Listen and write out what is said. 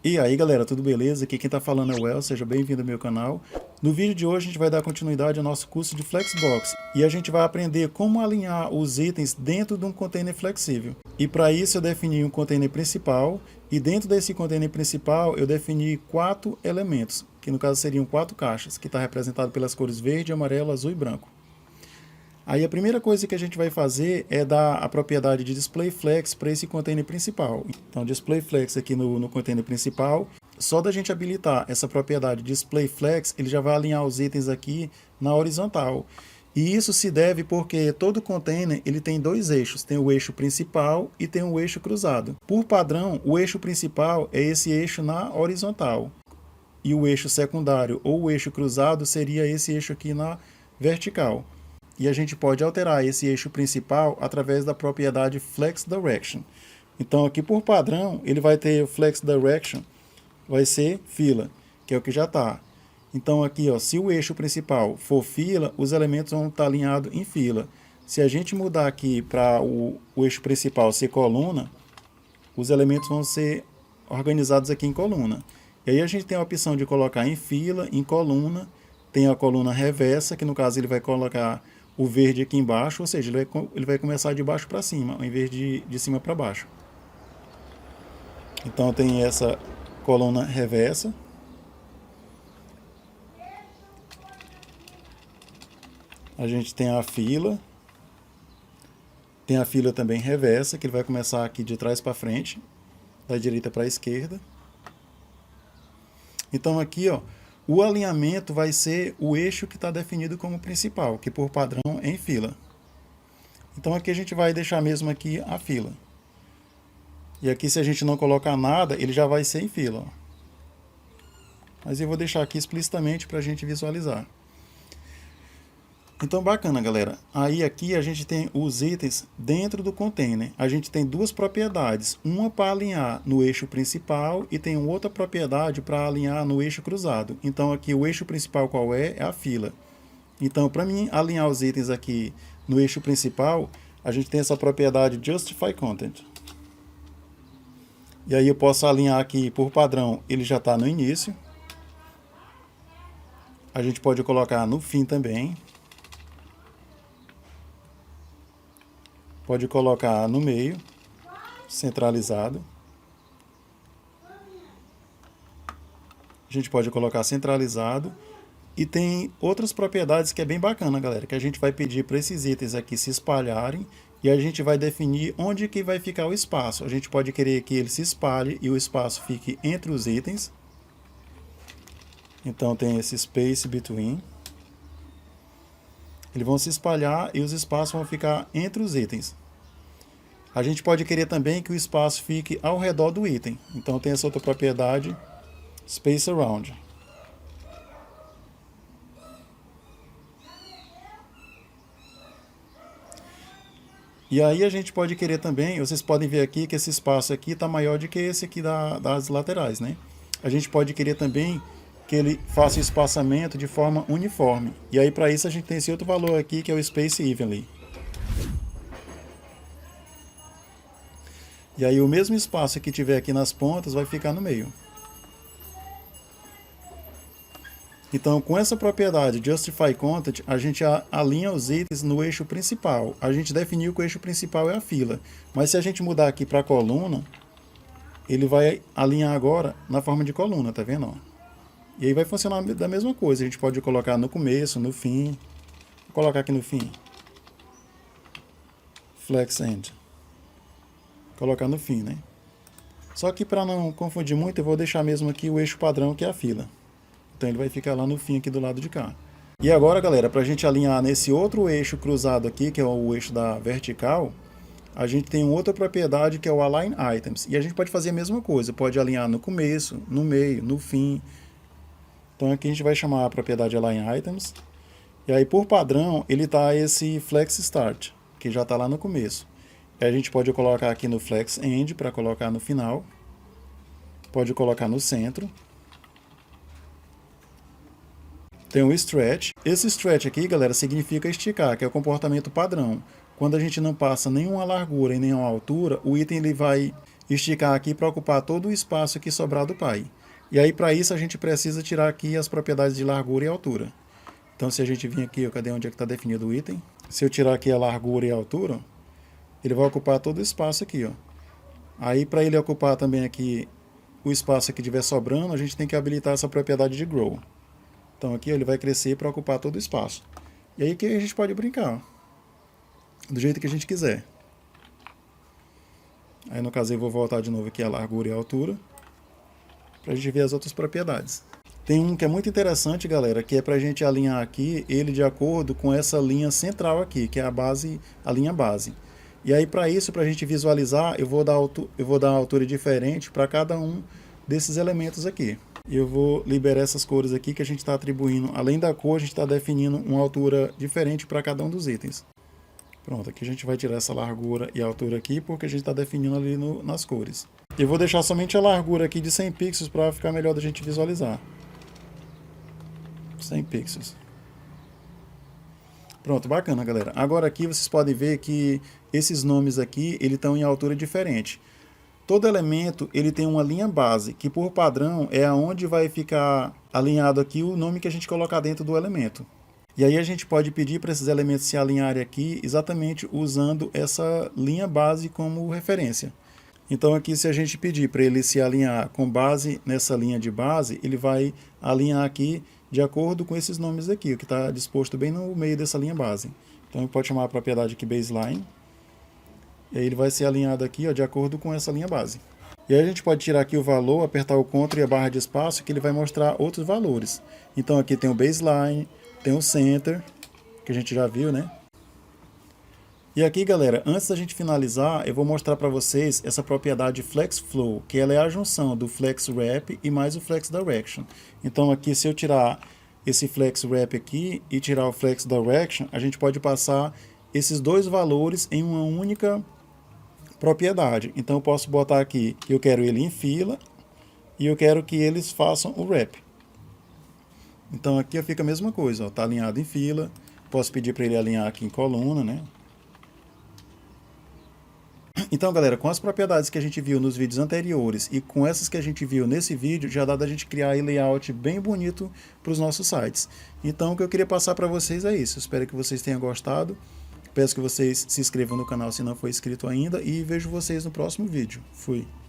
E aí galera, tudo beleza? Aqui quem tá falando é o El, seja bem-vindo ao meu canal. No vídeo de hoje a gente vai dar continuidade ao nosso curso de Flexbox e a gente vai aprender como alinhar os itens dentro de um container flexível. E para isso eu defini um container principal e dentro desse container principal eu defini 4 elementos, que no caso seriam 4 caixas, que está representado pelas cores verde, amarelo, azul e branco. Aí a primeira coisa que a gente vai fazer é dar a propriedade de Display Flex para esse container principal. Então Display Flex aqui no container principal, só da gente habilitar essa propriedade Display Flex, ele já vai alinhar os itens aqui na horizontal. E isso se deve porque todo container ele tem 2 eixos, tem o eixo principal e tem o eixo cruzado. Por padrão, o eixo principal é esse eixo na horizontal. E o eixo secundário ou o eixo cruzado seria esse eixo aqui na vertical. E a gente pode alterar esse eixo principal através da propriedade Flex Direction. Então aqui por padrão ele vai ter o Flex Direction, vai ser fila, que é o que já está. Então aqui, ó, se o eixo principal for fila, os elementos vão estar alinhados em fila. Se a gente mudar aqui para o eixo principal ser coluna, os elementos vão ser organizados aqui em coluna. E aí a gente tem a opção de colocar em fila, em coluna, tem a coluna reversa, que no caso ele vai colocar o verde aqui embaixo, ou seja, ele vai começar de baixo para cima, ao invés de cima para baixo. Então tem essa coluna reversa. A gente tem a fila. Tem a fila também reversa, que ele vai começar aqui de trás para frente, da direita para a esquerda. Então aqui, ó, o alinhamento vai ser o eixo que está definido como principal, que por padrão é em fila. Então aqui a gente vai deixar mesmo aqui a fila. E aqui se a gente não colocar nada, ele já vai ser em fila. Ó. Mas eu vou deixar aqui explicitamente para a gente visualizar. Então bacana, galera. Aí aqui a gente tem os itens dentro do container. A gente tem 2 propriedades, uma para alinhar no eixo principal e tem outra propriedade para alinhar no eixo cruzado. Então aqui o eixo principal qual é? É a fila. Então para mim alinhar os itens aqui no eixo principal, a gente tem essa propriedade Justify Content. E aí eu posso alinhar aqui por padrão, ele já está no início. A gente pode colocar no fim também. Pode colocar no meio, centralizado. A gente pode colocar centralizado. E tem outras propriedades que é bem bacana, galera, que a gente vai pedir para esses itens aqui se espalharem e a gente vai definir onde que vai ficar o espaço. A gente pode querer que ele se espalhe e o espaço fique entre os itens. Então tem esse space between. Eles vão se espalhar e os espaços vão ficar entre os itens. A gente pode querer também que o espaço fique ao redor do item. Então tem essa outra propriedade, Space Around. E aí a gente pode querer também, vocês podem ver aqui que esse espaço aqui está maior do que esse aqui das laterais, né? A gente pode querer também que ele faça o espaçamento de forma uniforme. E aí para isso a gente tem esse outro valor aqui que é o Space Evenly. E aí o mesmo espaço que tiver aqui nas pontas vai ficar no meio. Então com essa propriedade Justify Content, a gente alinha os itens no eixo principal. A gente definiu que o eixo principal é a fila. Mas se a gente mudar aqui para a coluna, ele vai alinhar agora na forma de coluna, tá vendo? Ó? E aí vai funcionar da mesma coisa. A gente pode colocar no começo, no fim. Vou colocar aqui no fim. Flex End. Colocar no fim, né? Só que para não confundir muito, eu vou deixar mesmo aqui o eixo padrão, que é a fila. Então ele vai ficar lá no fim, aqui do lado de cá. E agora, galera, para a gente alinhar nesse outro eixo cruzado aqui, que é o eixo da vertical, a gente tem outra propriedade que é o Align Items. E a gente pode fazer a mesma coisa. Pode alinhar no começo, no meio, no fim. Então aqui a gente vai chamar a propriedade Align Items. E aí por padrão ele está esse Flex Start, que já está lá no começo. E a gente pode colocar aqui no Flex End para colocar no final. Pode colocar no centro. Tem o Stretch. Esse Stretch aqui, galera, significa esticar, que é o comportamento padrão. Quando a gente não passa nenhuma largura e nenhuma altura, o item ele vai esticar aqui para ocupar todo o espaço aqui sobrado do pai. E aí para isso a gente precisa tirar aqui as propriedades de largura e altura. Então se a gente vir aqui, cadê onde é que está definido o item? Se eu tirar aqui a largura e a altura, ele vai ocupar todo o espaço aqui, ó. Aí para ele ocupar também aqui o espaço que estiver sobrando, a gente tem que habilitar essa propriedade de grow. Então aqui ó, ele vai crescer para ocupar todo o espaço. E aí que a gente pode brincar, ó, do jeito que a gente quiser. Aí no caso eu vou voltar de novo aqui a largura e a altura, para a gente ver as outras propriedades. Tem um que é muito interessante, galera, que é para a gente alinhar aqui ele de acordo com essa linha central aqui, que é a base, a linha base. E aí para isso, para a gente visualizar, eu vou dar uma altura diferente para cada um desses elementos aqui. Eu vou liberar essas cores aqui que a gente está atribuindo, além da cor, a gente está definindo uma altura diferente para cada um dos itens. Pronto, aqui a gente vai tirar essa largura e altura aqui, porque a gente está definindo ali nas cores. Eu vou deixar somente a largura aqui de 100 pixels para ficar melhor da gente visualizar. 100 pixels. Pronto, bacana, galera. Agora aqui vocês podem ver que esses nomes aqui, eles estão em altura diferente. Todo elemento, ele tem uma linha base, que por padrão é aonde vai ficar alinhado aqui o nome que a gente colocar dentro do elemento. E aí a gente pode pedir para esses elementos se alinharem aqui exatamente usando essa linha base como referência. Então aqui se a gente pedir para ele se alinhar com base nessa linha de base, ele vai alinhar aqui de acordo com esses nomes aqui, o que está disposto bem no meio dessa linha base. Então ele pode chamar a propriedade aqui baseline, e aí ele vai ser alinhado aqui ó, de acordo com essa linha base. E aí a gente pode tirar aqui o valor, apertar o Ctrl e a barra de espaço, que ele vai mostrar outros valores. Então aqui tem o baseline, tem o center, que a gente já viu, né? E aqui, galera, antes da gente finalizar, eu vou mostrar para vocês essa propriedade Flex Flow, que ela é a junção do Flex Wrap e mais o Flex Direction. Então aqui, se eu tirar esse Flex Wrap aqui e tirar o Flex Direction, a gente pode passar esses dois valores em uma única propriedade. Então eu posso botar aqui que eu quero ele em fila e eu quero que eles façam o wrap. Então aqui fica a mesma coisa, está alinhado em fila. Posso pedir para ele alinhar aqui em coluna, né? Então, galera, com as propriedades que a gente viu nos vídeos anteriores e com essas que a gente viu nesse vídeo, já dá da gente criar aí layout bem bonito para os nossos sites. Então, o que eu queria passar para vocês é isso. Espero que vocês tenham gostado. Peço que vocês se inscrevam no canal se não for inscrito ainda e vejo vocês no próximo vídeo. Fui!